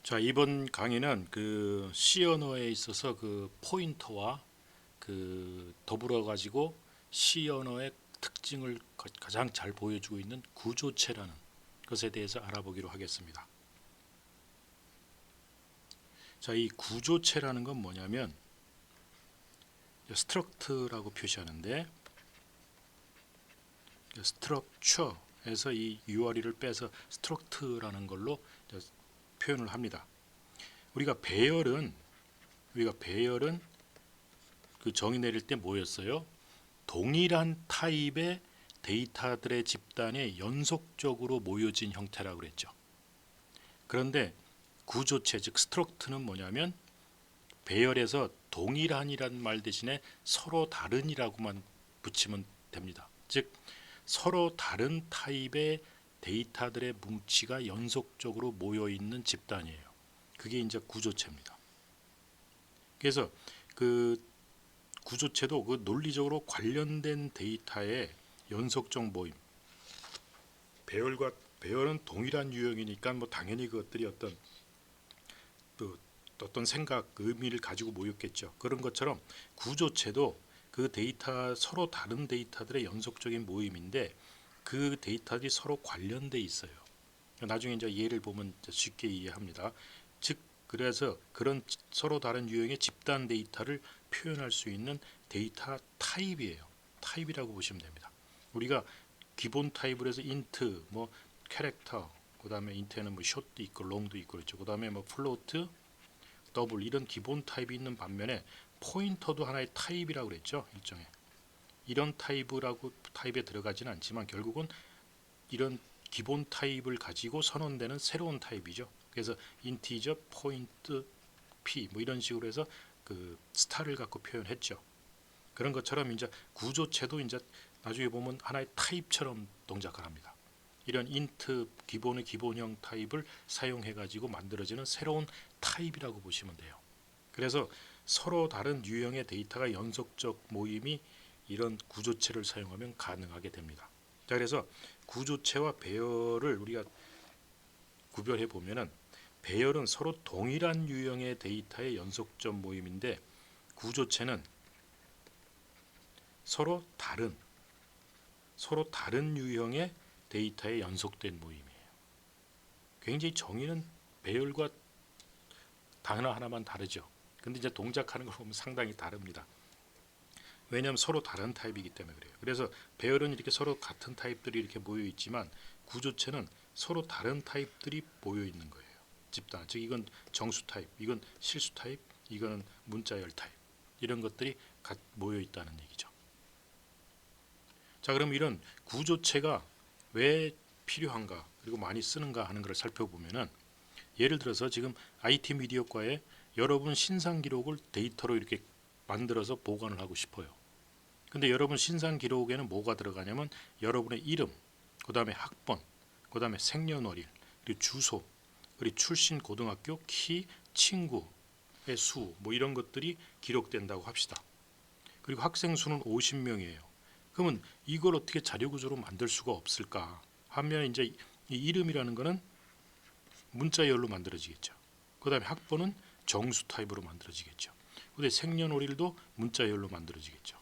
자, 이번 강의는 그 C 언어에 있어서 그 포인터와 그 더불어 가지고 C 언어의 특징을 가장 잘 보여주고 있는 구조체라는 것에 대해서 알아보기로 하겠습니다. 자, 이 구조체라는 건 뭐냐면 스트럭트라고 표시하는데 스트럭처에서 이 URI를 빼서 스트럭트라는 걸로 표현을 합니다. 우리가 배열은 그 정의 내릴 때 뭐였어요? 동일한 타입의 데이터들의 집단에 연속적으로 모여진 형태라고 그랬죠. 그런데 구조체 즉 스트럭트는 뭐냐면 배열에서 동일한이라는 말 대신에 서로 다른이라고만 붙이면 됩니다. 즉 서로 다른 타입의 데이터들의 뭉치가 연속적으로 모여 있는 집단이에요. 그게 이제 구조체입니다. 그래서 그 구조체도 그 논리적으로 관련된 데이터의 연속적 모임. 배열은 동일한 유형이니까 뭐 당연히 그것들이 어떤 생각, 의미를 가지고 모였겠죠. 그런 것처럼 구조체도 그 데이터 서로 다른 데이터들의 연속적인 모임인데 그 데이터들이 서로 관련돼 있어요. 나중에 이제 예를 보면 쉽게 이해합니다. 즉 그래서 그런 서로 다른 유형의 집단 데이터를 표현할 수 있는 데이터 타입이에요. 타입이라고 보시면 됩니다. 우리가 기본 타입으로 해서 인트, 뭐 캐릭터, 그다음에 인트에는 뭐 숏도 있고 롱도 있고 그렇죠. 그다음에 뭐 플로트, 더블 이런 기본 타입이 있는 반면에 포인터도 하나의 타입이라고 그랬죠. 일종의 이런 타입에 들어가지는 않지만 결국은 이런 기본 타입을 가지고 선언되는 새로운 타입이죠. 그래서 인티저, 포인트, p 뭐 이런 식으로 해서 그 스타를 갖고 표현했죠. 그런 것처럼 이제 구조체도 이제 나중에 보면 하나의 타입처럼 동작을 합니다. 이런 인트 기본의 기본형 타입을 사용해 가지고 만들어지는 새로운 타입이라고 보시면 돼요. 그래서 서로 다른 유형의 데이터가 연속적 모임이 이런 구조체를 사용하면 가능하게 됩니다. 자, 그래서 구조체와 배열을 우리가 구별해 보면은 배열은 서로 동일한 유형의 데이터의 연속적 모임인데 구조체는 서로 다른 유형의 데이터의 연속된 모임이에요. 굉장히 정의는 배열과 단어 하나만 다르죠. 근데 이제 동작하는 걸 보면 상당히 다릅니다. 왜냐하면 서로 다른 타입이기 때문에 그래요. 그래서 배열은 이렇게 서로 같은 타입들이 이렇게 모여 있지만 구조체는 서로 다른 타입들이 모여 있는 거예요. 집단. 즉 이건 정수 타입, 이건 실수 타입, 이거는 문자열 타입. 이런 것들이 모여 있다는 얘기죠. 자, 그럼 이런 구조체가 왜 필요한가 그리고 많이 쓰는가 하는 것을 살펴보면은 예를 들어서 지금 IT 미디어과에 여러분 신상 기록을 데이터로 이렇게 만들어서 보관을 하고 싶어요. 근데 여러분 신상 기록에는 뭐가 들어가냐면 여러분의 이름, 그다음에 학번, 그다음에 생년월일, 그리고 주소, 그리고 출신 고등학교, 키, 친구의 수, 뭐 이런 것들이 기록된다고 합시다. 그리고 학생 수는 50명이에요. 그러면 이걸 어떻게 자료 구조로 만들 수가 없을까? 하면 이제 이 이름이라는 거는 문자열로 만들어지겠죠. 그다음에 학번은 정수 타입으로 만들어지겠죠. 근데 생년월일도 문자열로 만들어지겠죠.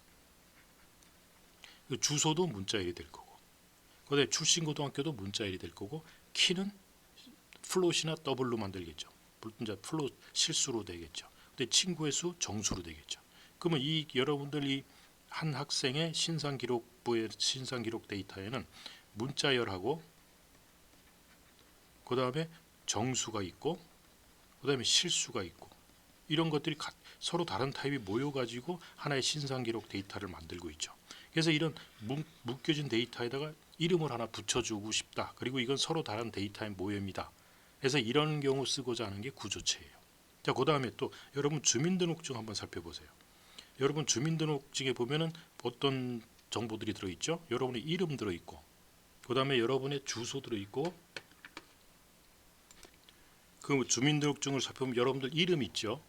주소도 문자열이 될 거고, 그다음에 출신고등학교도 문자열이 될 거고, 키는 플롯이나 더블로 만들겠죠. 이제 플롯 실수로 되겠죠. 근데 친구의 수 정수로 되겠죠. 그러면 이 여러분들이 한 학생의 신상 기록부의 신상 기록 데이터에는 문자열하고 그다음에 정수가 있고 그다음에 실수가 있고 이런 것들이 서로 다른 타입이 모여가지고 하나의 신상 기록 데이터를 만들고 있죠. 그래서 이런 묶여진 데이터에다가 이름을 하나 붙여주고 싶다. 그리고 이건 서로 다른 데이터의 모형이다. 그래서 이런 경우 쓰고자 하는 게 구조체예요. 자, 그 다음에 또 여러분 주민등록증 한번 살펴보세요. 여러분 주민등록증에 보면은 어떤 정보들이 들어있죠? 여러분의 이름 들어있고, 그 다음에 여러분의 주소 들어있고, 그 주민등록증을 살펴보면 여러분들 이름 있죠?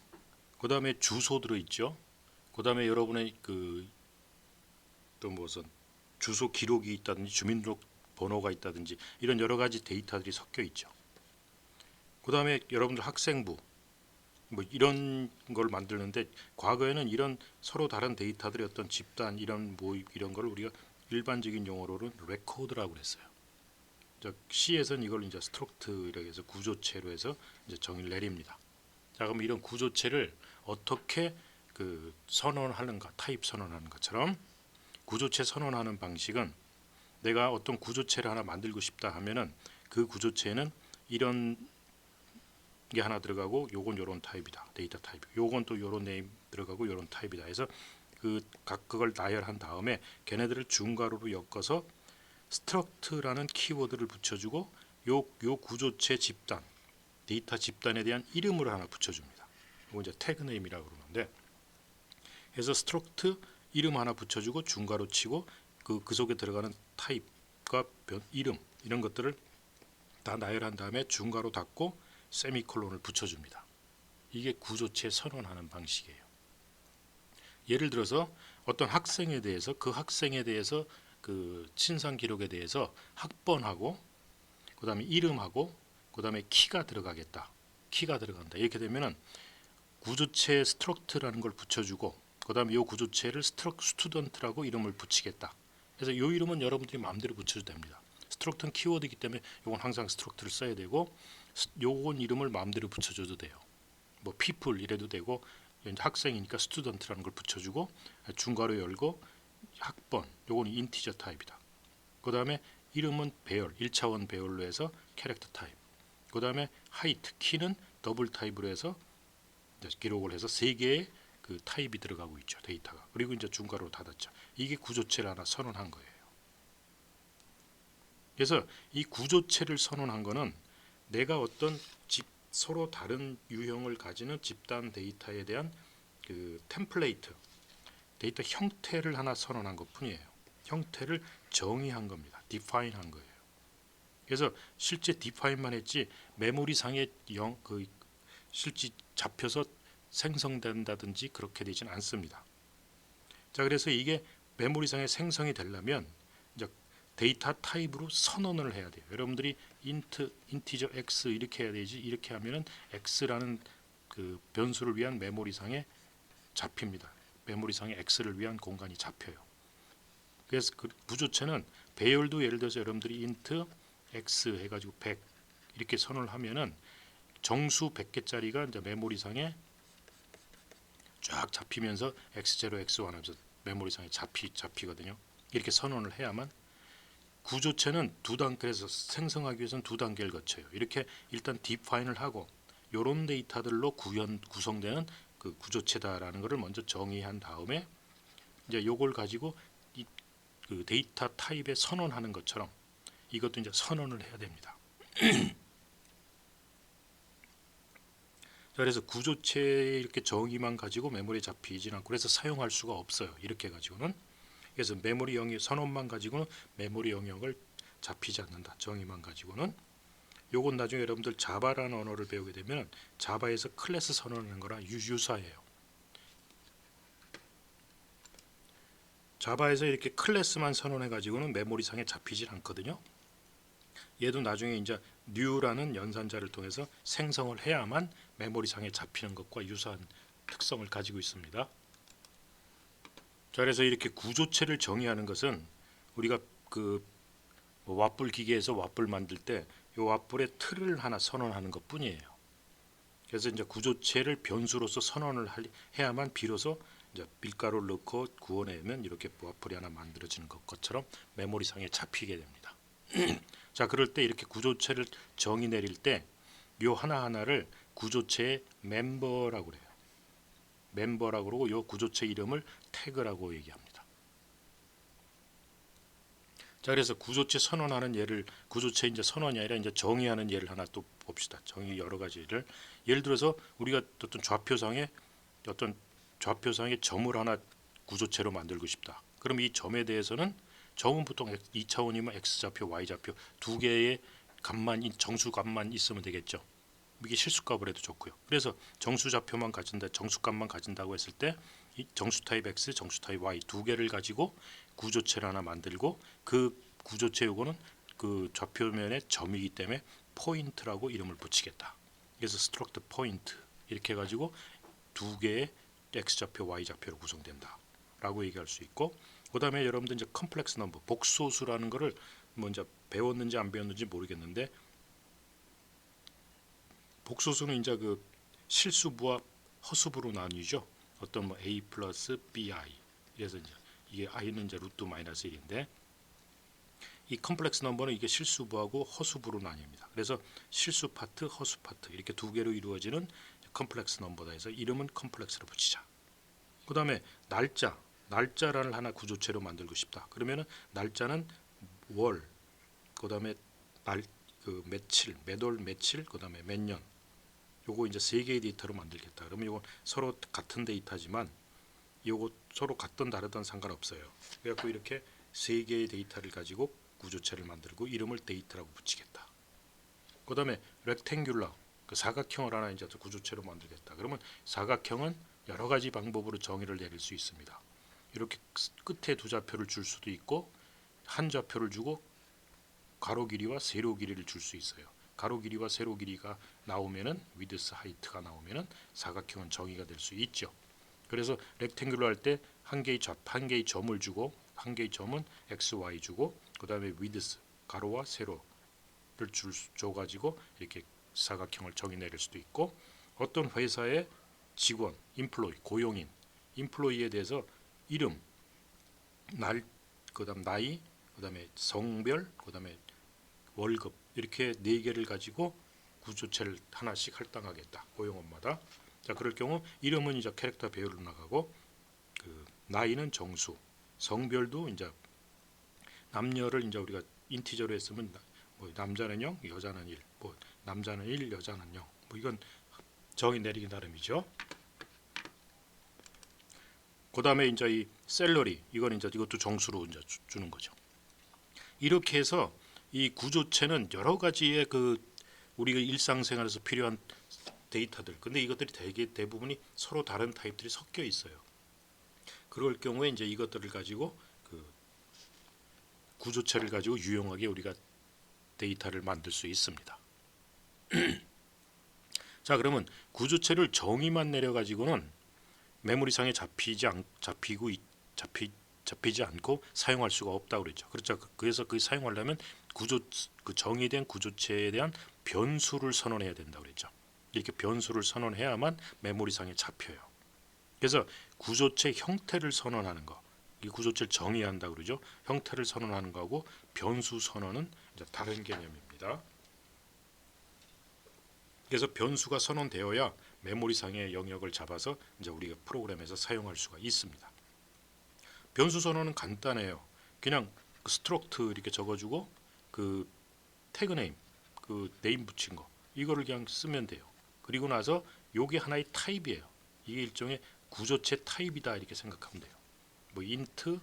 그 다음에 주소 들어있죠? 그 다음에 여러분의 또 무슨 주소 기록이 있다든지 주민등록 번호가 있다든지 이런 여러 가지 데이터들이 섞여 있죠. 그다음에 여러분들 학생부 뭐 이런 걸 만드는데 과거에는 이런 서로 다른 데이터들의 어떤 집단 이런 모임 이런 걸 우리가 일반적인 용어로는 레코드라고 그랬어요. C에서는 이걸 이제 스트럭트라고 해서 구조체로 해서 이제 정의를 내립니다. 자, 그럼 이런 구조체를 어떻게 그 선언하는가, 타입 선언하는 것처럼 구조체 선언하는 방식은 내가 어떤 구조체를 하나 만들고 싶다 하면은 그 구조체에는 이런 게 하나 들어가고 요건 요런 타입이다. 데이터 타입. 요건 또 요런 네임 들어가고 요런 타입이다. 해서 그걸 나열한 다음에 걔네들을 중괄호로 엮어서 스트럭트라는 키워드를 붙여주고 요 구조체 집단, 데이터 집단에 대한 이름을 하나 붙여줍니다. 이거 이제 태그 네임이라고 그러는데 해서 스트럭트 이름 하나 붙여주고 중괄호 치고 그 속에 들어가는 타입과 이름 이런 것들을 다 나열한 다음에 중괄호 닫고 세미콜론을 붙여줍니다. 이게 구조체 선언하는 방식이에요. 예를 들어서 어떤 학생에 대해서 그 학생에 대해서 그 친상 기록에 대해서 학번하고 그다음에 이름하고 그다음에 키가 들어가겠다. 키가 들어간다. 이렇게 되면은 구조체 스트럭트라는 걸 붙여주고 그다음에 이 구조체를 스튜던트라고 이름을 붙이겠다. 그래서 이 이름은 여러분들이 마음대로 붙여도 됩니다. 스트럭트는 키워드이기 때문에 이건 항상 스트럭트를 써야 되고 요건 이름을 마음대로 붙여줘도 돼요. 뭐 people 이래도 되고 학생이니까 스튜던트라는 걸 붙여주고 중괄호 열고 학번 요거는 인티저 타입이다. 그 다음에 이름은 배열 1차원 배열로 해서 캐릭터 타입. 그 다음에 하이트 키는 더블 타입으로 해서 기록을 해서 세 개의 그 타입이 들어가고 있죠 데이터가. 그리고 이제 중괄호로 닫았죠. 이게 구조체를 하나 선언한 거예요. 그래서 이 구조체를 선언한 거는 내가 어떤 서로 다른 유형을 가지는 집단 데이터에 대한 그 템플레이트 데이터 형태를 하나 선언한 것뿐이에요. 형태를 정의한 겁니다. 디파인한 거예요. 그래서 실제 디파인만 했지 메모리상의 실제 잡혀서 생성된다든지 그렇게 되지는 않습니다. 자, 그래서 이게 메모리상에 생성이 되려면 이제 데이터 타입으로 선언을 해야 돼요. 여러분들이 인티저 x 이렇게 해야 되지 이렇게 하면은 x라는 그 변수를 위한 메모리상에 잡힙니다. 메모리상에 x를 위한 공간이 잡혀요. 그래서 그 구조체는 배열도 예를 들어서 여러분들이 int x 해가지고 100 이렇게 선언을 하면은 정수 100개짜리가 이제 메모리상에 쫙 잡히면서 x0, x1 하면서 메모리상에 잡히거든요. 이렇게 선언을 해야만 구조체는 두 단계에서 생성하기 위해서는 두 단계를 거쳐요. 이렇게 일단 디파인을 하고 이런 데이터들로 구성되는 그 구조체다라는 것을 먼저 정의한 다음에 이제 요걸 가지고 그 데이터 타입에 선언하는 것처럼 이것도 이제 선언을 해야 됩니다. 그래서 구조체 이렇게 정의만 가지고 메모리에 잡히진 않고 그래서 사용할 수가 없어요. 이렇게 가지고는. 그래서 메모리 영역 선언만 가지고는 메모리 영역을 잡히지 않는다. 정의만 가지고는. 요건 나중에 여러분들 자바라는 언어를 배우게 되면 자바에서 클래스 선언하는 거랑 유사해요. 자바에서 이렇게 클래스만 선언해 가지고는 메모리상에 잡히질 않거든요. 얘도 나중에 이제 new라는 연산자를 통해서 생성을 해야만 메모리상에 잡히는 것과 유사한 특성을 가지고 있습니다. 자, 그래서 이렇게 구조체를 정의하는 것은 우리가 그 왓불 기계에서 왓불 만들 때 이 왓불의 틀을 하나 선언하는 것뿐이에요. 그래서 이제 구조체를 변수로서 선언을 해야만 비로소 이제 밀가루를 넣고 구워내면 이렇게 왓불이 하나 만들어지는 것처럼 메모리상에 잡히게 됩니다. 자, 그럴 때 이렇게 구조체를 정의 내릴 때 요 하나하나를 구조체의 멤버라고 그래요. 멤버라고 그러고 요 구조체 이름을 태그라고 얘기합니다. 자, 그래서 구조체 선언하는 예를 구조체 이제 선언이 아니라 이제 정의하는 예를 하나 또 봅시다. 정의 여러 가지를 예를 들어서 우리가 어떤 좌표상에 점을 하나 구조체로 만들고 싶다. 그럼 이 점에 대해서는 점은 보통 2차원이면 x좌표, y좌표 두 개의 값만 정수값만 있으면 되겠죠. 이게 실수값을 해도 좋고요. 그래서 정수좌표만 가진다, 정수값만 가진다고 했을 때 이 정수 타입 x, 정수 타입 y 두 개를 가지고 구조체를 하나 만들고 그 구조체 요거는 그 좌표면의 점이기 때문에 포인트라고 이름을 붙이겠다. 그래서 스트럭트 포인트 이렇게 해가지고 두 개의 x좌표, y좌표로 구성된다 라고 얘기할 수 있고, 그 다음에 여러분들 이제 컴플렉스 넘버, 복소수라는 거를 먼저 배웠는지 안 배웠는지 모르겠는데, 복소수는 이제 그 실수부와 허수부로 나뉘죠. 어떤 뭐 a 플러스 bi, 그래서 이제 이게 i는 이제 루트 마이너스 1인데, 이 컴플렉스 넘버는 이게 실수부하고 허수부로 나뉩니다. 그래서 실수 파트, 허수 파트 이렇게 두 개로 이루어지는 컴플렉스 넘버다 해서 이름은 컴플렉스로 붙이자. 그 다음에 날짜를 하나 구조체로 만들고 싶다. 그러면은 날짜는 월, 그 다음에 그 며칠, 매월 며칠, 그 다음에 몇 년. 요거 이제 세 개의 데이터로 만들겠다. 그러면 이건 서로 같은 데이터지만 요거 서로 같든 다르든 상관없어요. 그래갖고 이렇게 세 개의 데이터를 가지고 구조체를 만들고 이름을 데이터라고 붙이겠다. 그 다음에 렉탱귤러, 그 사각형을 하나 이제 구조체로 만들겠다. 그러면 사각형은 여러 가지 방법으로 정의를 내릴 수 있습니다. 이렇게 끝에 두 좌표를 줄 수도 있고, 한 좌표를 주고 가로 길이와 세로 길이를 줄 수 있어요. 가로 길이와 세로 길이가 나오면은 위드스 하이트가 나오면은 사각형은 정의가 될 수 있죠. 그래서 렉탱귤러 할 때 한 개의 점을 주고, 한 개의 점은 x, y 주고, 그 다음에 위드스 가로와 세로를 줘가지고 이렇게 사각형을 정의 내릴 수도 있고, 어떤 회사의 직원, 인플로이, 고용인, 인플로이에 대해서 이름, 그다음 나이, 그다음에 성별, 그다음에 월급 이렇게 네 개를 가지고 구조체를 하나씩 할당하겠다. 고용원마다. 자, 그럴 경우 이름은 이제 캐릭터 배열로 나가고, 그 나이는 정수, 성별도 이제 남녀를 이제 우리가 인티저로 했으면 뭐 남자는 0, 여자는 1, 뭐 남자는 1, 여자는 0, 뭐 이건 정의 내리기 나름이죠. 그 다음에 이제 이 셀러리, 이건 이제 이것도 정수로 이제 주는 거죠. 이렇게 해서 이 구조체는 여러 가지의 그 우리가 일상생활에서 필요한 데이터들, 근데 이것들이 대부분이 서로 다른 타입들이 섞여 있어요. 그럴 경우에 이제 이것들을 가지고 그 구조체를 가지고 유용하게 우리가 데이터를 만들 수 있습니다. 자, 그러면 구조체를 정의만 내려 가지고는 메모리상에 잡히지 않고 사용할 수가 없다고 그랬죠. 그렇죠. 그래서 그 사용하려면 그 정의된 구조체에 대한 변수를 선언해야 된다고 그랬죠. 이렇게 변수를 선언해야만 메모리상에 잡혀요. 그래서 구조체 형태를 선언하는 거, 이 구조체를 정의한다 그러죠. 형태를 선언하는 거하고 변수 선언은 이제 다른 개념입니다. 그래서 변수가 선언되어야 메모리상의 영역을 잡아서 이제 우리가 프로그램에서 사용할 수가 있습니다. 변수 선언은 간단해요. 그냥 스트럭트 이렇게 적어주고 그 태그 네임, 그 네임 붙인 거 이거를 그냥 쓰면 돼요. 그리고 나서 요게 하나의 타입이에요. 이게 일종의 구조체 타입이다 이렇게 생각하면 돼요. 뭐 인트,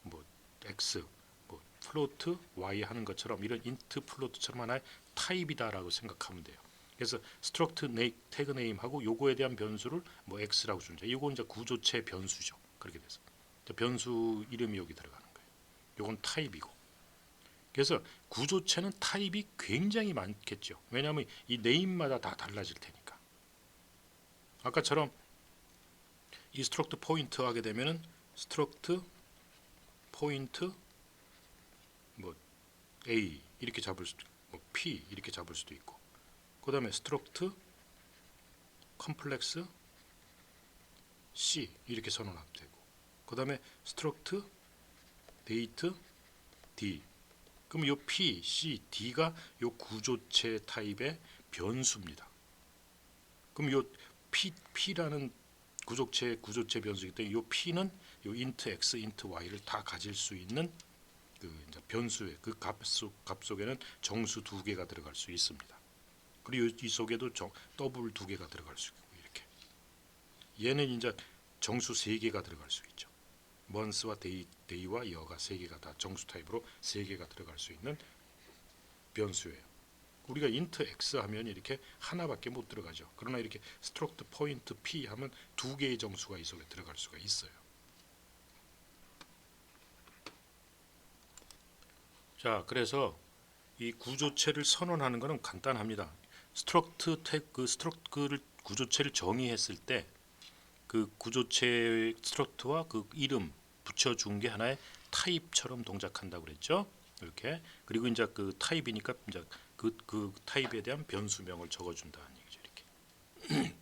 뭐 x, 뭐 플로트, y 하는 것처럼 이런 인트, 플로트처럼 하나의 타입이다라고 생각하면 돼요. 그래서 스트럭트 태그 네임하고 요거에 대한 변수를 뭐 x라고 주는 이건 이제 구조체 변수죠. 그렇게 돼서 변수 이름이 여기 들어가는 거예요. 요건 타입이고. 그래서 구조체는 타입이 굉장히 많겠죠. 왜냐하면 이 네임마다 다 달라질 테니까. 아까처럼 이 스트럭트 포인트 하게 되면은 스트럭트 포인트 뭐 A 이렇게 잡을 수도 있고, 뭐 P 이렇게 잡을 수도 있고, 그 다음에 스트럭트 컴플렉스 C 이렇게 선언하면 되고, 그 다음에 스트럭트 데이트 D. 그럼 요 P, C, D가 요 구조체 타입의 변수입니다. 그럼 요 P라는 구조체 변수이기 때문에 요 P는 요 int x, int y를 다 가질 수 있는 그 이제 변수의 그 값 속에는 정수 두 개가 들어갈 수 있습니다. 그리고 이 속에도 더블 두 개가 들어갈 수 있고 이렇게. 얘는 이제 정수 세 개가 들어갈 수 있죠. months와 day와 year가 세 개가 다 정수 타입으로 세 개가 들어갈 수 있는 변수예요. 우리가 int x 하면 이렇게 하나밖에 못 들어가죠. 그러나 이렇게 스트럭트 포인트 p 하면 두 개의 정수가 이 속에 들어갈 수가 있어요. 자, 그래서 이 구조체를 선언하는 것은 간단합니다. 스트럭트를 구조체를 정의했을 때 그 구조체 스트럭트와 그 이름 붙여준 게 하나의 타입처럼 동작한다고 그랬죠. 이렇게. 그리고 이제 그 타입이니까 이제 그 타입에 대한 변수명을 적어준다는 얘기죠. 이렇게.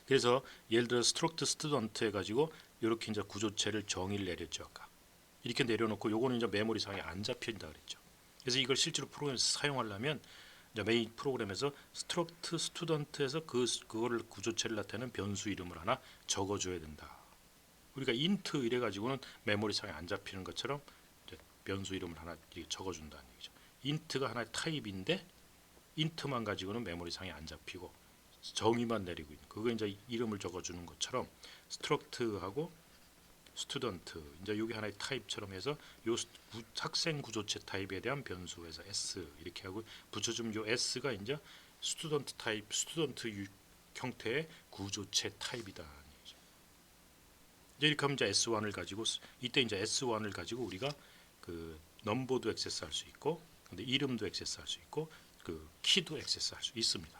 그래서 예를 들어 스트럭트 스튜던트 해가지고 이렇게 이제 구조체를 정의를 내렸죠. 아까 이렇게 내려놓고 요거는 이제 메모리상에 안 잡힌다 그랬죠. 그래서 이걸 실제로 프로그램에서 사용하려면 이제 메인 프로그램에서 스트럭트 스튜던트에서 그거를 구조체를 나타내는 변수 이름을 하나 적어줘야 된다. 우리가 인트 이래 가지고는 메모리상에 안 잡히는 것처럼 이제 변수 이름을 하나 적어준다는 얘기죠. 인트가 하나의 타입인데 인트만 가지고는 메모리상에 안 잡히고 정의만 내리고 있는 그거 이제 이름을 적어주는 것처럼 스트럭트하고 스튜던트 이제 여기 하나의 타입처럼 해서 요 학생 구조체 타입에 대한 변수에서 s 이렇게 하고 붙여주면 요 s가 이제 스튜던트 타입 스튜던트 형태의 구조체 타입이다. 이제 이렇게 하면 이제 S1을 가지고 이때 이제 S1을 가지고 우리가 그 넘버도 액세스할 수 있고 근데 이름도 액세스할 수 있고 그 키도 액세스할 수 있습니다.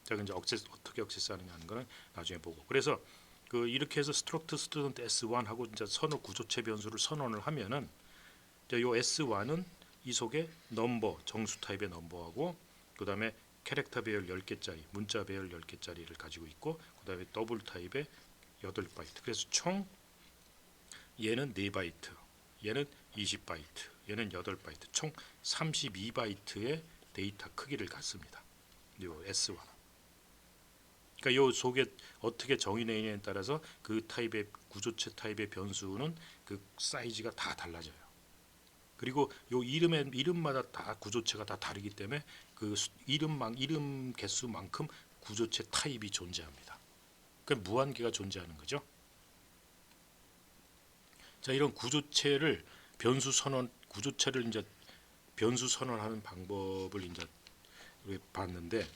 자, 이제 어떻게 액세스하느냐 하는 거는 나중에 보고. 그래서 그 이렇게 해서 스트럭트 스튜던트 S1하고 이제 선호 구조체 변수를 선언을 하면은 이제 요 S1은 이 속에 넘버 정수 타입의 넘버하고 그다음에 캐릭터 배열 10개짜리 문자 배열 10개짜리를 가지고 있고 그다음에 더블 타입의 8바이트. 그래서 총 얘는 4바이트, 얘는 20바이트, 얘는 8바이트, 총 32바이트의 데이터 크기를 갖습니다. 요 S1. 그러니까 요 속에 어떻게 정의되느냐에 따라서 그 타입의 구조체 타입의 변수는 그 사이즈가 다 달라져요. 그리고 요 이름마다 다 구조체가 다 다르기 때문에 그 이름 개수만큼 구조체 타입이 존재합니다. 그러니까 무한계가 존재하는 거죠. 자, 이런 구조체를 구조체를 이제 변수 선언하는 방법을 이제 우리 봤는데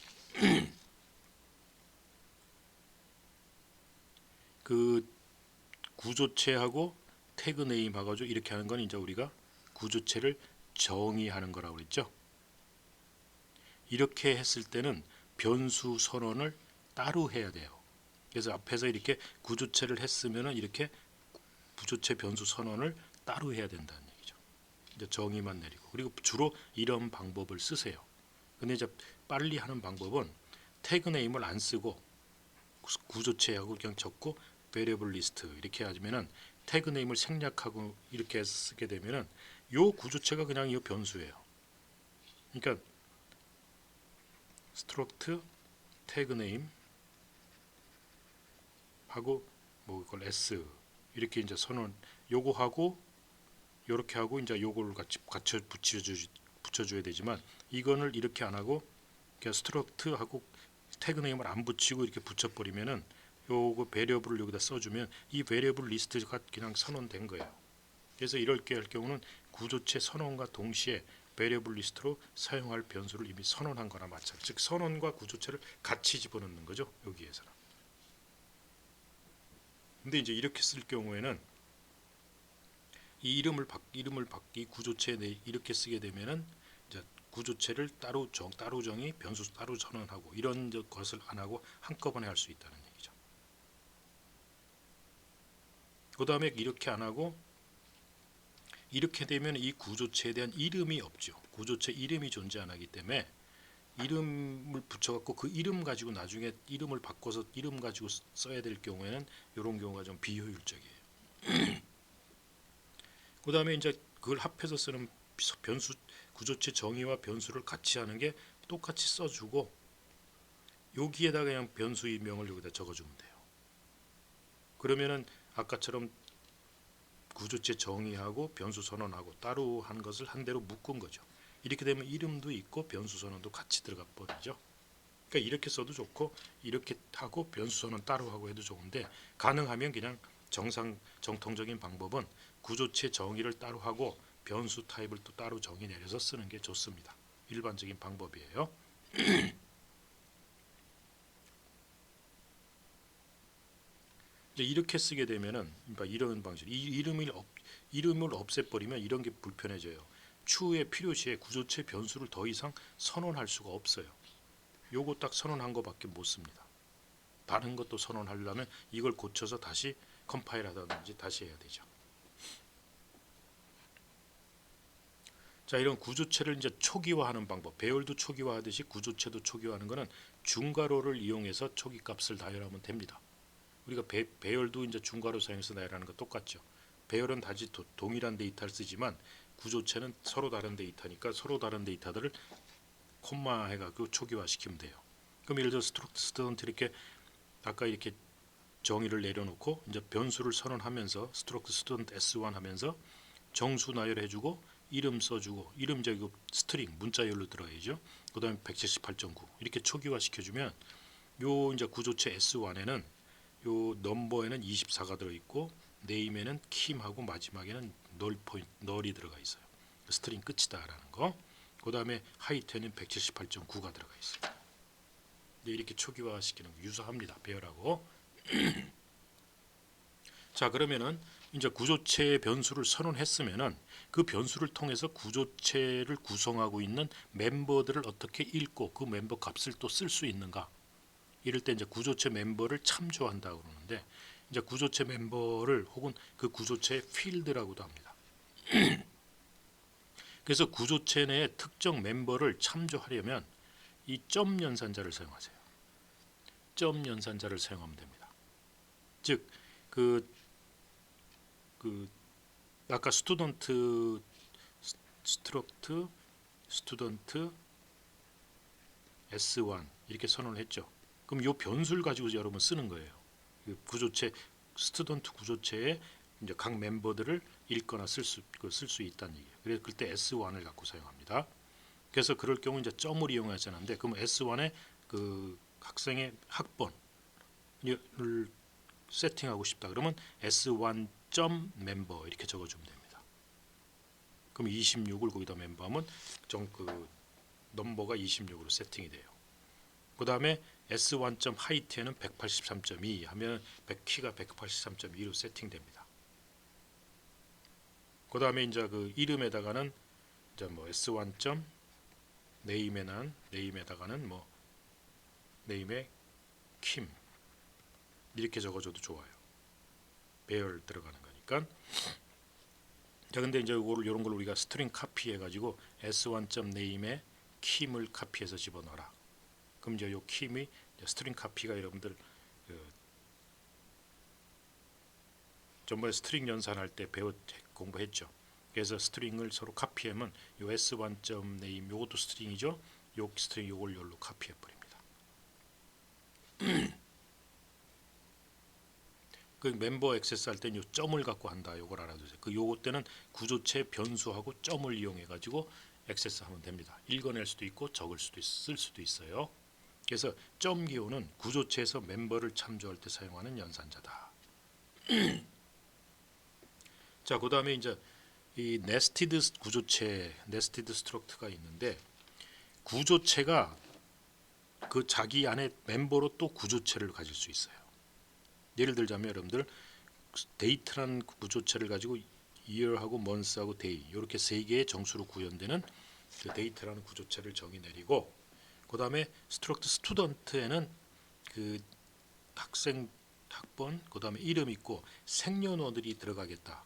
그 구조체하고 태그 네임 하고죠 이렇게 하는 건 이제 우리가 구조체를 정의하는 거라고 그랬죠. 이렇게 했을 때는 변수 선언을 따로 해야 돼요. 그래서 앞에서 이렇게 구조체를 했으면은 이렇게 구조체 변수 선언을 따로 해야 된다는 얘기죠. 이제 정의만 내리고 그리고 주로 이런 방법을 쓰세요. 근데 이제 빨리 하는 방법은 태그 네임을 안 쓰고 구조체하고 그냥 적고 variable list 이렇게 하면은 태그 네임을 생략하고 이렇게 쓰게 되면은 요 구조체가 그냥 이 변수예요. 그러니까 struct 태그 네임 하고 뭐 이걸 s 이렇게 이제 선언 요거 하고 요렇게 하고 이제 요걸 같이 붙여줘야 되지만 이거를 이렇게 안 하고 그냥 struct 하고 태그 네임을 안 붙이고 이렇게 붙여버리면은 요거 베리어블을 여기다 써주면 이 베리어블 리스트가 그냥 선언된 거예요. 그래서 이럴 게 할 경우는 구조체 선언과 동시에 베리어블 리스트로 사용할 변수를 이미 선언한 거나 마찬가지. 즉 선언과 구조체를 같이 집어넣는 거죠. 여기에서는. 근데 이제 이렇게 쓸 경우에는 이 이름을 바뀌 구조체 내 이렇게 쓰게 되면은 이제 구조체를 따로 정의 변수 따로 선언하고 이런 것을 안 하고 한꺼번에 할 수 있다는 얘기죠. 그 다음에 이렇게 안 하고 이렇게 되면 이 구조체에 대한 이름이 없죠. 구조체 이름이 존재 안 하기 때문에 이름을 붙여갖고 그 이름 가지고 나중에 이름을 바꿔서 이름 가지고 써야 될 경우에는 이런 경우가 좀 비효율적이에요. 그 다음에 이제 그걸 합해서 쓰는 변수 구조체 정의와 변수를 같이 하는 게 똑같이 써주고 여기에다가 그냥 변수의 명을 여기다 적어주면 돼요. 그러면은 아까처럼 구조체 정의하고 변수 선언하고 따로 한 것을 한 대로 묶은 거죠. 이렇게 되면 이름도 있고 변수 선언도 같이 들어가 버리죠. 그러니까 이렇게 써도 좋고 이렇게 하고 변수 선언 따로 하고 해도 좋은데 가능하면 그냥 정통적인 방법은 구조체 정의를 따로 하고 변수 타입을 또 따로 정의 내려서 쓰는 게 좋습니다. 일반적인 방법이에요. 이제 이렇게 쓰게 되면은 그러니까 이런 방식 이름을 없애버리면 이런 게 불편해져요. 추후에 필요시에 구조체 변수를 더 이상 선언할 수가 없어요. 요거 딱 선언한 거밖에 못 씁니다. 다른 것도 선언하려면 이걸 고쳐서 다시 컴파일하다든지 다시 해야 되죠. 자, 이런 구조체를 이제 초기화하는 방법, 배열도 초기화하듯이 구조체도 초기화하는 것은 중괄호를 이용해서 초기 값을 나열하면 됩니다. 우리가 배열도 이제 중괄호 사용해서 나열하는 거 똑같죠. 배열은 다시 동일한 데이터를 쓰지만 구조체는 서로 다른 데이터니까 서로 다른 데이터들을 콤마 해가지고 초기화시키면 돼요. 그럼 예를 들어 스트럭트 이렇게 아까 이렇게 정의를 내려놓고 이제 변수를 선언하면서 스트럭트 스튜던트 S1 하면서 정수 나열해주고 이름 써주고 이름 저기 스트링 문자열로 들어가야죠. 그다음에 178.9 이렇게 초기화 시켜주면 요 이제 구조체 S1에는 요 넘버에는 24가 들어있고 네임에는 킴하고 마지막에는 널이 들어가 있어요. 스트링 끝이다라는 거. 그다음에 하이트에는 178.9가 들어가 있어요. 이렇게 초기화 시키는 거 유사합니다. 배열하고. 자, 그러면은 이제 구조체의 변수를 선언했으면은 그 변수를 통해서 구조체를 구성하고 있는 멤버들을 어떻게 읽고 그 멤버 값을 또 쓸 수 있는가? 이럴 때 이제 구조체 멤버를 참조한다고 그러는데 이제 구조체 멤버를 혹은 그 구조체의 필드라고도 합니다. 그래서 구조체 내의 특정 멤버를 참조하려면 이 점 연산자를 사용하세요. 점 연산자를 사용하면 됩니다. 즉 그 아까 스튜던트 스트럭트 스튜던트 S1 이렇게 선언을 했죠. 그럼 이 변수를 가지고 여러분 쓰는 거예요. 그 구조체 스튜던트 구조체에 이제 각 멤버들을 읽거나 쓸 수 있다는 얘기예요. 그래서 그때 S1을 갖고 사용합니다. 그래서 그럴 경우 이제 점을 이용하지 않는데 그럼 S1에 그 학생의 학번을 세팅하고 싶다. 그러면 S1 점 멤버 이렇게 적어주면 됩니다. 그럼 26을 거기다 멤버하면 그 넘버가 26으로 세팅이 돼요. 그 다음에 S1 점 하이트에는 183.2 하면 키가 183.2로 세팅됩니다. 그 다음에 이제 그 이름에다가는 이제 뭐 S1 점 네임에다가는 뭐 네임의 킴 이렇게 적어줘도 좋아요. 배열 들어가는 거니까. 자, 근데 이제 이런 걸 우리가 스트링 카피해 가지고 S1.name에 킴을 카피해서 집어넣어라. 그럼 이제 요 킴이 스트링 카피가 여러분들 전번에 스트링 연산할 때 공부했죠. 그래서 스트링을 서로 카피하면 요 S1.name 요것도 스트링이죠. 요 스트링 요걸 열로 카피해 버립니다. 그 멤버 액세스 할 때는 요 점을 갖고 한다. 요걸 알아두세요. 그 요거 때는 구조체 변수하고 점을 이용해 가지고 액세스하면 됩니다. 읽어낼 수도 있고 적을 수도 쓸 수도 있어요. 그래서 점 기호는 구조체에서 멤버를 참조할 때 사용하는 연산자다. 자, 그다음에 이제 이 네스티드 구조체, 네스티드 스트럭트가 있는데 구조체가 그 자기 안에 멤버로 또 구조체를 가질 수 있어요. 예를 들자면 여러분들 데이트라는 구조체를 가지고 year하고 month하고 day 이렇게 세 개의 정수로 구현되는 그 데이트라는 구조체를 정의 내리고 그 다음에 스트럭트 스튜던트에는 그 학생 학번 그 다음에 이름 있고 생년월일이 들어가겠다.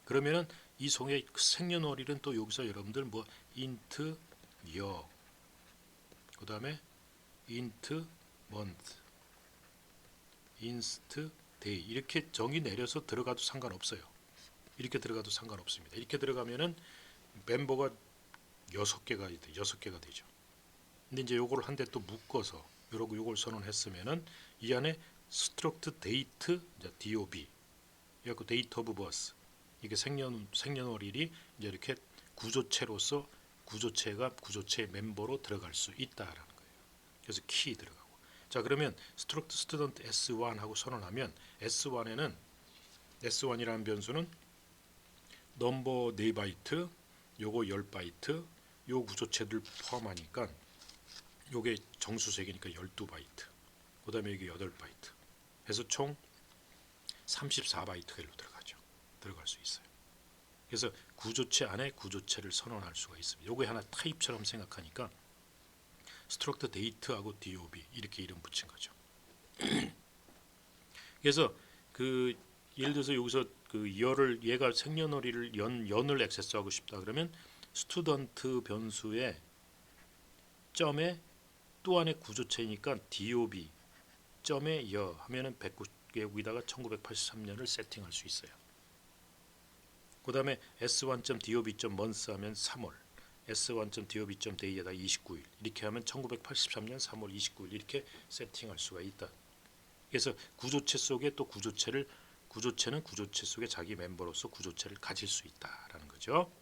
그러면은 이 속에 생년월일은 또 여기서 여러분들 뭐 int year 그 다음에 int month inst day 이렇게 정의 내려서 들어가도 상관없어요. 이렇게 들어가도 상관없습니다. 이렇게 들어가면은 멤버가 6개가 되죠. 근데 이제 요거를 한 대 또 묶어서 요걸 선언했으면은 이 안에 struct date dob 이거 date of birth 이게 생년월일이 이제 이렇게 구조체로서 구조체가 구조체 멤버로 들어갈 수 있다라는 거예요. 그래서 키 들어가고. 자, 그러면 struct student S1 하고 선언하면 S1에는 S1이라는 변수는 넘버 4바이트, 요거 10바이트, 요 구조체들 포함하니까 요게 정수색이니까 12바이트. 그다음에 여기 8바이트. 해서 총 34바이트가 일로 들어가죠. 들어갈 수 있어요. 그래서 구조체 안에 구조체를 선언할 수가 있습니다. 요게 하나 타입처럼 생각하니까 스트럭트 데이트하고 DOB 이렇게 이름 붙인 거죠. 그래서 그 예를 들어서 여기서 그 열을 얘가 생년월일을 연을 액세스하고 싶다 그러면 스튜던트 변수의 점에 또 안에 구조체니까 DOB 점에 여 하면은 109개국에다가 1983년을 세팅할 수 있어요. 그다음에 s1.dob.month 하면 3월, s1.dob.day에다 29일 이렇게 하면 1983년 3월 29일 이렇게 세팅할 수가 있다. 그래서 구조체 속에 또 구조체는 구조체 속에 자기 멤버로서 구조체를 가질 수 있다라는 거죠.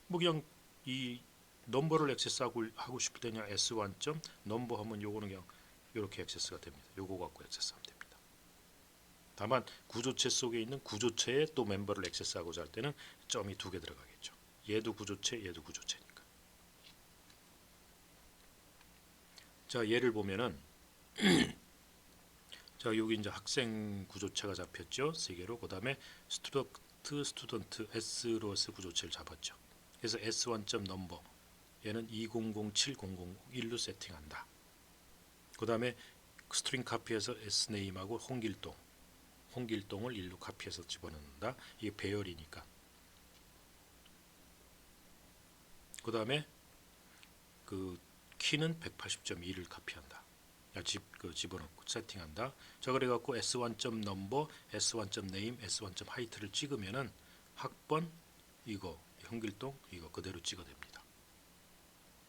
뭐 그냥 이 넘버를 액세스하고 싶을 때 그냥 s1. 넘버 하면 요거는 그냥 이렇게 액세스가 됩니다. 요거 갖고 액세스하면 됩니다. 다만 구조체 속에 있는 구조체에 또 멤버를 액세스하고자 할 때는 점이 2개 들어가겠죠. 얘도 구조체, 얘도 구조체니까. 자, 예를 보면은 자, 여기 이제 학생 구조체가 잡혔죠. 3개로. 그다음에 스튜던트 S로서 구조체를 잡았죠. 그래서 S1. 넘버 얘는 20070001로 세팅한다. 그다음에 스트링 카피해서 S네임하고 홍길동을 1로 카피해서 집어넣는다. 이게 배열이니까. 그다음에 그 키는 180.2를 카피한다. 집어넣고 세팅한다. 자, 그래갖고 S1. 넘버, S1. 네임, S1. 하이트를 찍으면은 학번 이거 홍길동 이거 그대로 찍어냅니다.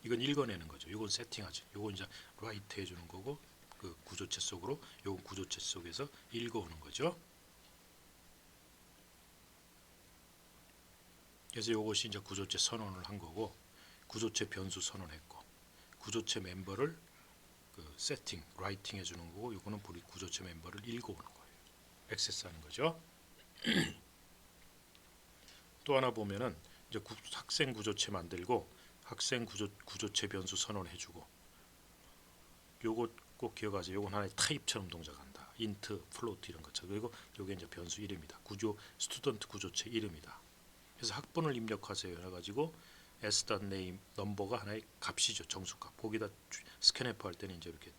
이건 읽어내는 거죠. 이건 세팅하지. 이건 이제 라이트 해주는 거고 그 구조체 속으로 이건 구조체 속에서 읽어오는 거죠. 그래서 이것이 이제 구조체 선언을 한 거고 구조체 변수 선언했고 구조체 멤버를 그 세팅, 라이팅 해주는 거고 이거는 구조체 멤버를 읽어오는 거예요. 액세스하는 거죠. 또 하나 보면은 이제 학생 구조체 만들고 학생 구조체 변수 선언해주고 요거 꼭 기억하세요. 요건 하나의 타입처럼 동작한다. 인트, 플로트 이런 것처럼. 그리고 요게 이제 변수 이름이다. 스튜던트 구조체 이름이다. 그래서 학번을 입력하세요. 해가지고 s.name 넘버가 하나의 값이죠. 정수값. 거기다 스캔F 할 때는 이제 이렇게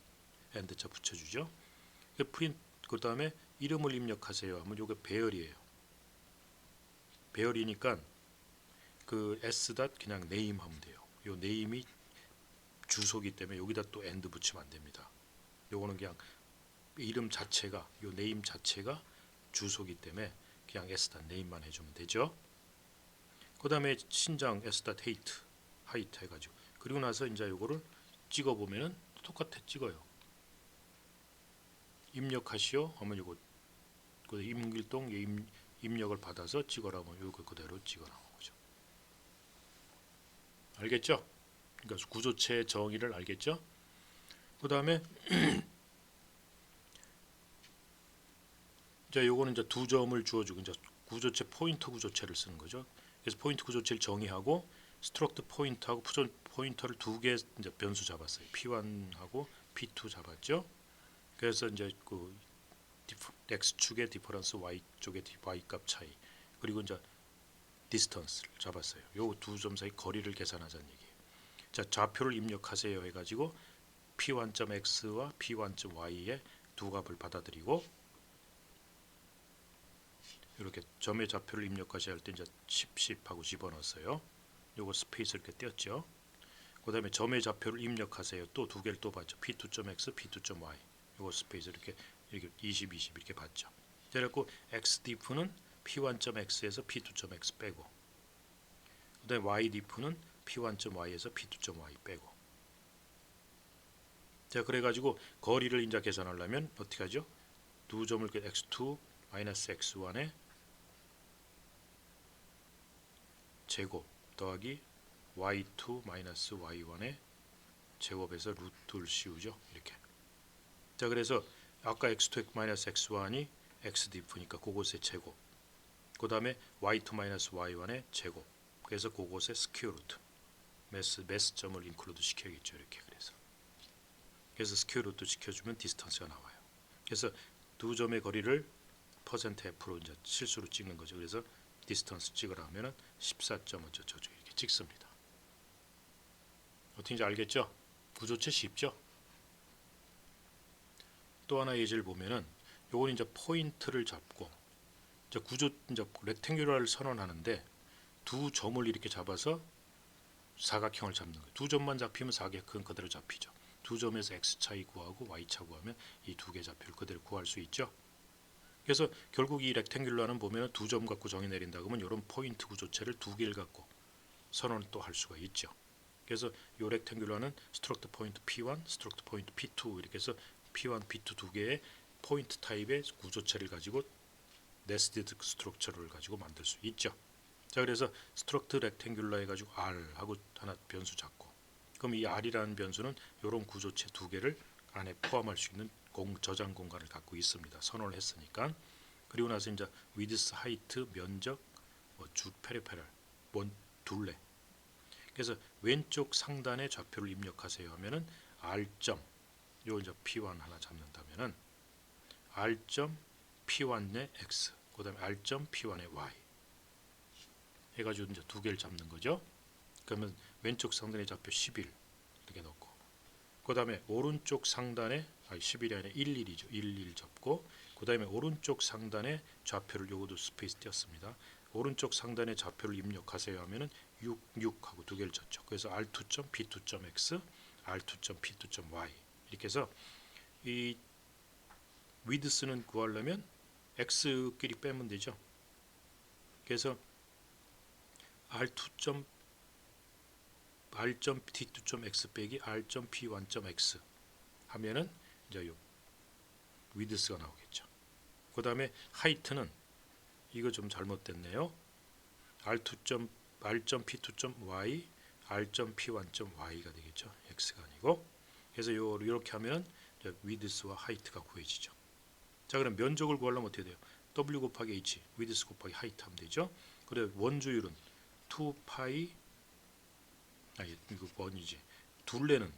엔드자 붙여주죠. 그 다음에 이름을 입력하세요. 하면 요게 배열이에요. 배열이니까 그 s. 그냥 name 하면 돼요. 요 name이 주소기 때문에 여기다 또 and 붙이면 안 됩니다. 요거는 그냥 이름 자체가 요 name 자체가 주소기 때문에 그냥 s.name만 해주면 되죠. 그 다음에 신장 s.height 해가지고 그리고 나서 이제 요거를 찍어 보면은 똑같아 찍어요. 입력하시오 하면 요거 그 임길동 입력을 받아서 찍어라 하면 요거 그대로 찍어 나오는 거죠. 알겠죠? 그러니까 구조체의 정의를 알겠죠? 그 다음에 자 요거는 이제 2점을 주어주고 이제 구조체 포인터 구조체를 쓰는 거죠. 그래서 포인트 구조체를 정의하고 스트럭트 포인터하고 포인터를 2개 이제 변수 잡았어요. P1하고 P2 잡았죠. 그래서 이제 그 x축의 디퍼런스 y쪽의 y값 차이 그리고 이제 디스턴스를 잡았어요. 요 2점 사이 거리를 계산하자는 얘기예요. 자, 좌표를 입력하세요 해가지고 P1.x와 P1.y의 두 값을 받아들이고 이렇게 점의 좌표를 입력하셔야 할 때 이제 10하고 집어넣었어요. 요거 스페이스를 이렇게 띄었죠. 그 다음에 점의 좌표를 입력하세요. 또 2개를 또 봤죠. P2.x, P2.y. 요거 스페이스 이렇게 20 이렇게 봤죠. 그래갖고 xdif는 P1.x에서 P2.x 빼고 그 다음에 ydif는 P1.y에서 P2.y 빼고 자, 그래가지고 거리를 이제 계산하려면 어떻게 하죠? 2점을 x2 마이너스 x1에 제곱 더하기 y2 마이너스 y1의 제곱에서 루트를 씌우죠. 이렇게. 자, 그래서 아까 x2 마이너스 x1이 xdif니까 그곳의 제곱. 그 다음에 y2 마이너스 y1의 제곱. 그래서 그곳의 스퀘어 루트. 매스점을 인클루드 시켜야겠죠. 이렇게 그래서 스퀘어 루트 시켜주면 디스턴스가 나와요. 그래서 2점의 거리를 %f로 이제 실수로 찍는 거죠. 그래서 디스턴스 찍으라 하면은 14.5 이렇게 찍습니다. 어떻게인지 알겠죠? 구조체 쉽죠? 또 하나 예제를 보면은 요건 이제 포인트를 잡고 이제 이제 렉탱귤러를 선언하는데 두 점을 이렇게 잡아서 사각형을 잡는 거예요. 두 점만 잡히면 사각형은 그대로 잡히죠. 두 점에서 x 차이 구하고 y 차 구하면 이 두 개 좌표를 그대로 구할 수 있죠. 그래서 결국 이 렉탱귤러는 보면 두 점 갖고 정의 내린다 그러면 이런 포인트 구조체를 두 개를 갖고 선언을 또 할 수가 있죠. 그래서 이 렉탱귤러는 스트럭트 포인트 P1, 스트럭트 포인트 P2 이렇게 해서 P1, P2 두 개의 포인트 타입의 구조체를 가지고 네스티드 스트럭처를 가지고 만들 수 있죠. 자, 그래서 스트럭트 렉탱귤러 해가지고 R 하고 하나 변수 잡고, 그럼 이 R이라는 변수는 이런 구조체 두 개를 안에 포함할 수 있는 저장 공간을 갖고 있습니다. 선언을 했으니까. 그리고 나서 이제 위드스, 하이트, 면적, 주 페리페럴, 둘레. 그래서 왼쪽 상단에 좌표를 입력하세요 하면은 R.요 이제 P1 하나 잡는다면은 R.P1의 X, 그다음에 R.P1의 Y 해가지고 이제 두 개를 잡는 거죠. 그러면 왼쪽 상단에 좌표 11 이렇게 넣고, 그다음에 오른쪽 상단에 11이 아니라 11이죠. 11 잡고, 그다음에 오른쪽 상단에 좌표를 요것도 스페이스 띄었습니다. 오른쪽 상단에 좌표를 입력하세요 하면은 6하고 두 개를 쳤죠. 그래서 R2.P2.X, R2.P2.Y 이렇게 해서 이 위드스는 구하려면 x끼리 빼면 되죠. 그래서 R.P2.X 빼기 R.P1.X 하면은 이제 요 위드스가 나오겠죠. 그 다음에 하이트는 이거 좀 잘못됐네요. R.P2.Y, R.P1.Y가 되겠죠. X가 아니고. 그래서 이렇게 하면 위드스와 하이트가 구해지죠. 자, 그럼 면적을 구하려면 어떻게 돼요? W 곱하기 H, 위드스 곱하기 하이트 하면 되죠. 그래 원주율은 2파이, 이거 원이지. 둘레는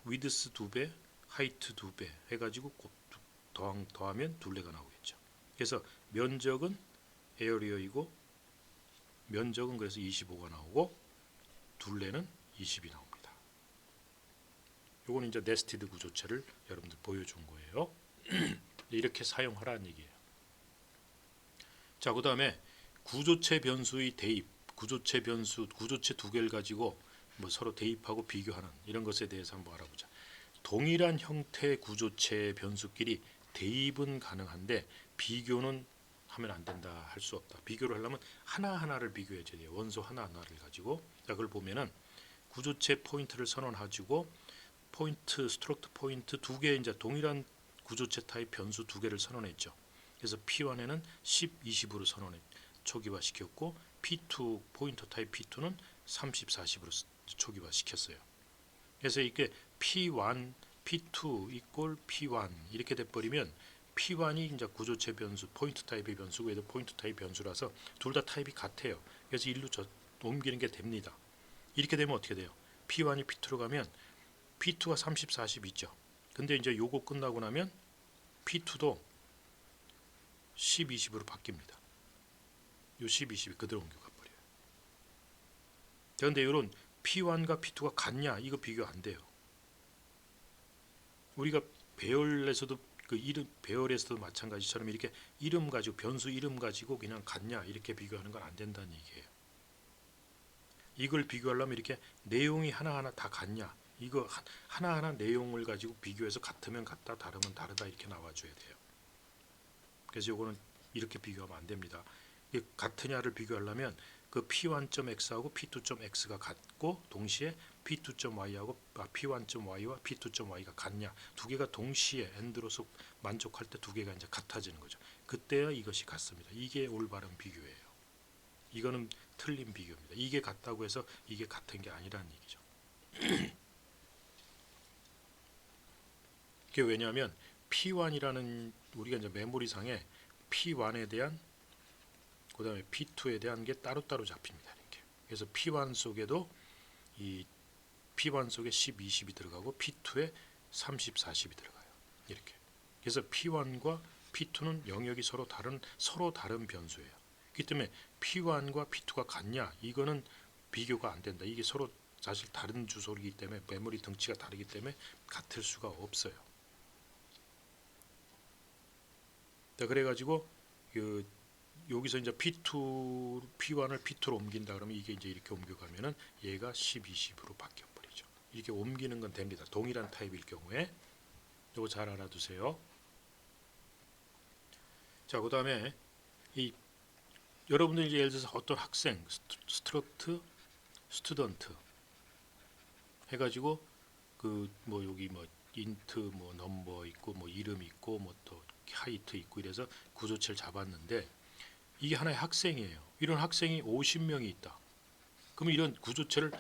위드스 2배, 하이트 2배 해가지고 더하면 둘레가 나오겠죠. 그래서 면적은 에어리어이고, 면적은 그래서 25가 나오고 둘레는 20이 나옵니다. 요건 이제 네스티드 구조체를 여러분들 보여준 거예요. 이렇게 사용하라는 얘기예요. 자, 그 다음에 구조체 변수의 대입, 구조체 변수, 구조체 두 개를 가지고 서로 대입하고 비교하는 이런 것에 대해서 한번 알아보자. 동일한 형태의 구조체 변수끼리 대입은 가능한데 비교는 하면 안 된다, 할 수 없다. 비교를 하려면 하나하나를 비교해야 돼요. 원소 하나하나를 가지고. 자, 그걸 보면은 구조체 포인트를 선언하고 포인트, 스트럭트 포인트 두 개, 이제 동일한 구조체 타입 변수 두 개를 선언했죠. 그래서 P1에는 10, 20으로 초기화 시켰고, P2 포인터 타입 P2는 30, 40으로 초기화 시켰어요. 그래서 이게 P1, P2 이꼴 P1 이렇게 돼 버리면 P1이 이제 구조체 변수, 포인트 타입의 변수고 얘도 포인트 타입 변수라서 둘 다 타입이 같아요. 그래서 일로 옮기는 게 됩니다. 이렇게 되면 어떻게 돼요? P1이 P2로 가면 P2가 30, 40 있죠. 근데 이제 요거 끝나고 나면 P2도 10, 20으로 바뀝니다. 요 10, 20이 그대로 옮겨가 버려요. 그런데 이런 P1과 P2가 같냐? 이거 비교 안 돼요. 우리가 배열에서도 배열에서도 마찬가지처럼 이렇게 이름 가지고 변수 이름 가지고 그냥 같냐 이렇게 비교하는 건 안 된다는 얘기예요. 이걸 비교하려면 이렇게 내용이 하나하나 다 같냐, 이거 하나하나 내용을 가지고 비교해서 같으면 같다, 다르면 다르다 이렇게 나와줘야 돼요. 그래서 이거는 이렇게 비교하면 안 됩니다. 같으냐를 비교하려면 그 P1.X하고 P2.X가 같고 동시에 P2.Y하고 P1.Y와 P2.Y가 같냐, 두 개가 동시에 엔드로서 만족할 때 두 개가 이제 같아지는 거죠. 그때야 이것이 같습니다. 이게 올바른 비교예요. 이거는 틀린 비교입니다. 이게 같다고 해서 이게 같은 게 아니라는 얘기죠. 그게 왜냐하면 P1이라는 우리가 이제 메모리상에 P1에 대한 그다음에 P2에 대한 게 따로따로 잡힙니다. 이렇게. 그래서 P1 속에도 이 P1 속에 10, 20이 들어가고 P2에 30, 40이 들어가요. 이렇게. 그래서 P1과 P2는 영역이 서로 다른 변수예요. 그렇기 때문에 P1과 P2가 같냐? 이거는 비교가 안 된다. 이게 서로 사실 다른 주소이기 때문에 메모리 덩치가 다르기 때문에 같을 수가 없어요. 자, 그래가지고 여기서 이제 P1을 P2로 옮긴다 그러면 이게 이제 이렇게 옮겨가면은 얘가 10, 20으로 바뀌어 버리죠. 이렇게 옮기는 건 됩니다. 동일한 타입일 경우에 이거 잘 알아두세요. 자, 그다음에 이 여러분들 이제 예를 들어서 어떤 학생 스트럭트 스튜던트 해가지고 그 뭐 여기 뭐 인트 뭐 넘버 있고 뭐 이름 있고 뭐 또 하이트 있고 이래서 구조체를 잡았는데 이게 하나의 학생이에요. 이런 학생이 50명이 있다. 그러면 이런 구조체를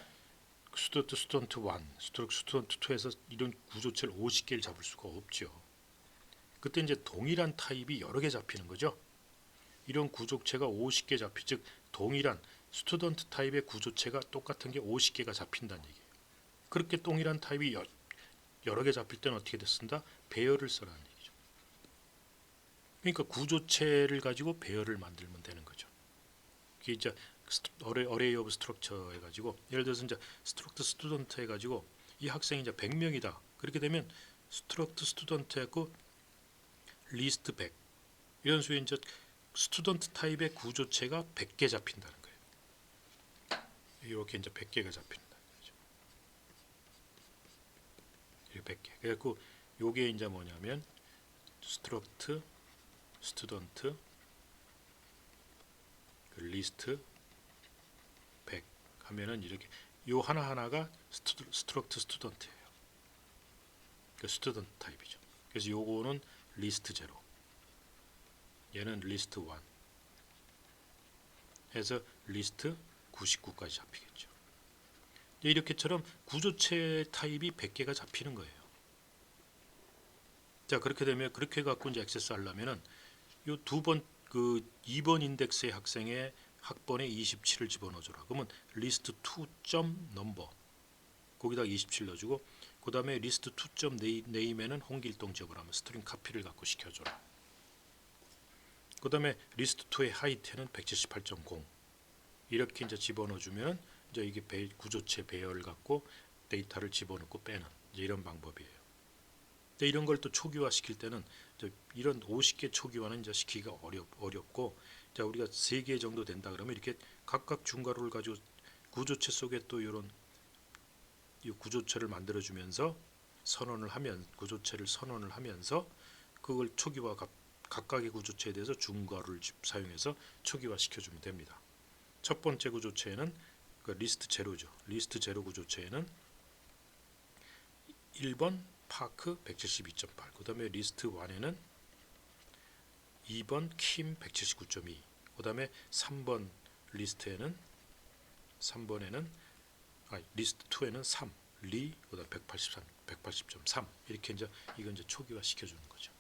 스튜던트 1, 스튜던트 2에서 이런 구조체를 50개를 잡을 수가 없죠. 그때 이제 동일한 타입이 여러 개 잡히는 거죠. 이런 구조체가 50개 잡히 즉 동일한 스튜던트 타입의 구조체가 똑같은 게 50개가 잡힌다는 얘기예요. 그렇게 동일한 타입이 여러 개 잡힐 때는 어떻게 됐습니다? 배열을 써라는 얘기죠. 그러니까 구조체를 가지고 배열을 만들면 되는 거죠. 이게 이제 어레이 오브 스트럭처 해가지고 예를 들어서 이제 스트럭트 스튜던트 해가지고 이 학생이 이제 100명이다. 그렇게 되면 스트럭트 스튜던트 했고 리스트 100 이런 수에 이제 스튜던트 타입의 구조체가 100개 잡힌다는 거예요. 이렇게 이제 100개가 잡힌다. 이렇게 100개. 그래갖고 요게 이제 뭐냐면 스트럭트 스튜던트 그 리스트 100 하면은 이렇게 요 하나하나가 스트럭트 스튜던트예요. 그 스튜던트 타입이죠. 그래서 요거는 리스트 제로. 얘는 리스트 1 해서 리스트 99까지 잡히겠죠. 이렇게처럼 구조체 타입이 100개가 잡히는 거예요. 자, 그렇게 되면 그렇게 갖고 이제 액세스 하려면은 요 두 번 그 2번 인덱스의 학생의 학번에 27을 집어넣어줘라. 그러면 리스트 2.number 거기다 27 넣어주고 그 다음에 리스트 2.name에는 홍길동 적으라면 스트링 카피를 갖고 시켜줘라. 그 다음에 리스트 2의 하이트는 178.0 이렇게 이제 집어넣어주면 이제 이게 구조체 배열을 갖고 데이터를 집어넣고 빼는 이제 이런 방법이에요. 근데 이런 걸 또 초기화 시킬 때는 이런 50개 초기화는 이제 시키기가 어렵고 자 우리가 3개 정도 된다 그러면 이렇게 각각 중괄호를 가지고 구조체 속에 또 이런 이 구조체를 만들어주면서 구조체를 선언을 하면서 그걸 초기화 각각의 구조체에 대해서 중괄호를 사용해서 초기화 시켜주면 됩니다. 첫 번째 구조체에는 그 리스트 제로죠. 리스트 제로 구조체에는 1번 파크 172.8 그 다음에 리스트 1에는 2번 킴 179.2 그 다음에 3번 리스트에는 리스트 2에는 3 리 그다음 180.3 이렇게 이제 이건 이제 초기화 시켜주는 거죠.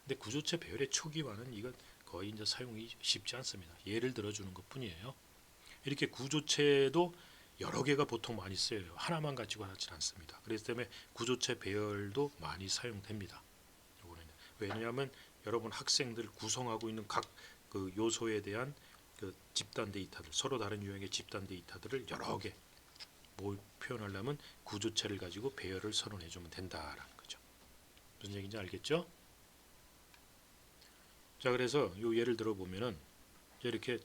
근데 구조체 배열의 초기화는 이건 거의 이제 사용이 쉽지 않습니다. 예를 들어주는 것뿐이에요. 이렇게 구조체도 여러 개가 보통 많이 쓰여요. 하나만 가지고 하진 않습니다. 그래서 때문에 구조체 배열도 많이 사용됩니다. 왜냐하면 여러분 학생들 구성하고 있는 각 그 요소에 대한 그 집단 데이터들 서로 다른 유형의 집단 데이터들을 여러 개 표현하려면 구조체를 가지고 배열을 선언해 주면 된다라는 거죠. 무슨 얘기인지 알겠죠? 자, 그래서 요 예를 들어 보면은 이렇게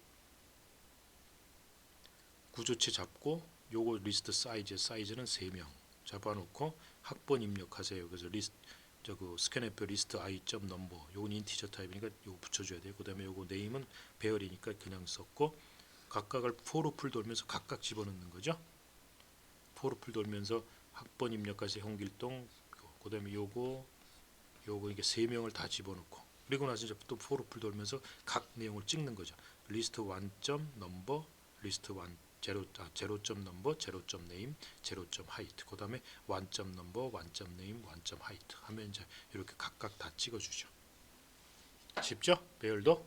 구조체 잡고 요거 리스트 사이즈는 3명 잡아놓고 학번 입력하세요. 그래서 그 스캔앱표 리스트 i.number 요건 인티저 타입이니까 요거 붙여줘야 돼요. 그 다음에 요거 네임은 배열이니까 그냥 썼고 각각을 포로풀 돌면서 각각 집어넣는 거죠. 포로풀 돌면서 학번 입력하세요. 홍길동 그 다음에 요거 이게 3명을 다 집어넣고 그리고 나서 이제 또 포로풀 돌면서 각 내용을 찍는 거죠. 리스트 1.number 리스트 1 0.number, 0.name, 0.height. 그 다음에 1.number, 1.name, 1.height 하면 이제 이렇게 각각 다 찍어주죠. 쉽죠? 배열도?